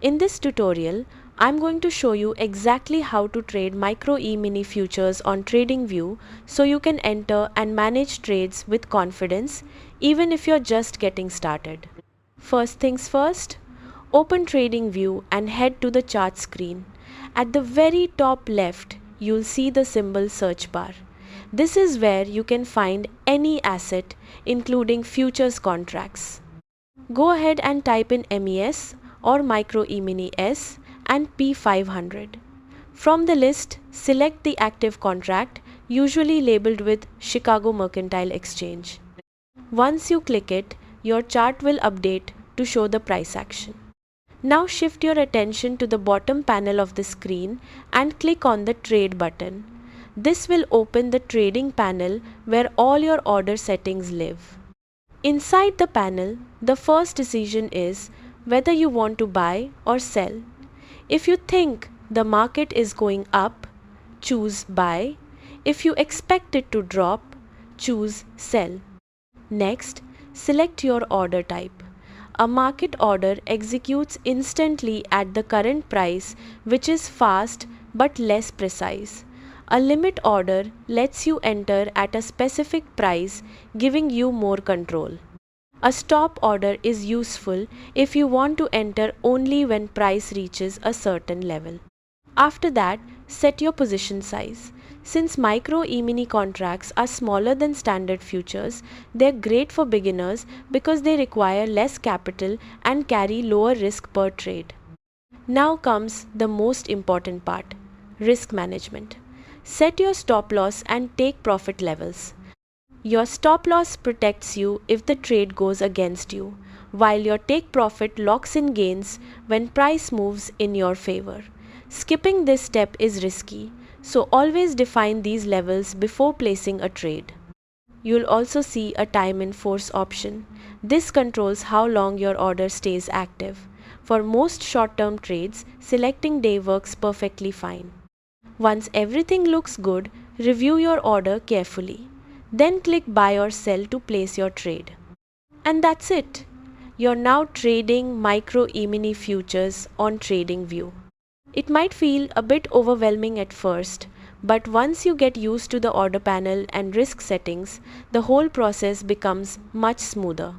In this tutorial, I'm going to show you exactly how to trade micro E-mini futures on TradingView so you can enter and manage trades with confidence even if you're just getting started. First things first, open TradingView and head to the chart screen. At the very top left, you'll see the symbol search bar. This is where you can find any asset, including futures contracts. Go ahead and type in MES or micro E-mini S and P500. From the list, select the active contract, usually labeled with Chicago Mercantile Exchange. Once you click it, your chart will update to show the price action. Now shift your attention to the bottom panel of the screen and click on the Trade button. This will open the trading panel where all your order settings live. Inside the panel, the first decision is whether you want to buy or sell. If you think the market is going up, choose buy. If you expect it to drop, choose sell. Next, select your order type. A market order executes instantly at the current price, which is fast but less precise. A limit order lets you enter at a specific price, giving you more control. A stop order is useful if you want to enter only when price reaches a certain level. After that, set your position size. Since micro E-mini contracts are smaller than standard futures, they're great for beginners because they require less capital and carry lower risk per trade. Now comes the most important part, risk management. Set your stop loss and take profit levels. Your stop loss protects you if the trade goes against you, while your take profit locks in gains when price moves in your favor. Skipping this step is risky, so always define these levels before placing a trade. You'll also see a time in force option. This controls how long your order stays active. For most short-term trades, selecting day works perfectly fine. Once everything looks good, review your order carefully. Then click buy or sell to place your trade. And that's it. You're now trading micro E-mini futures on TradingView. It might feel a bit overwhelming at first, but once you get used to the order panel and risk settings, the whole process becomes much smoother.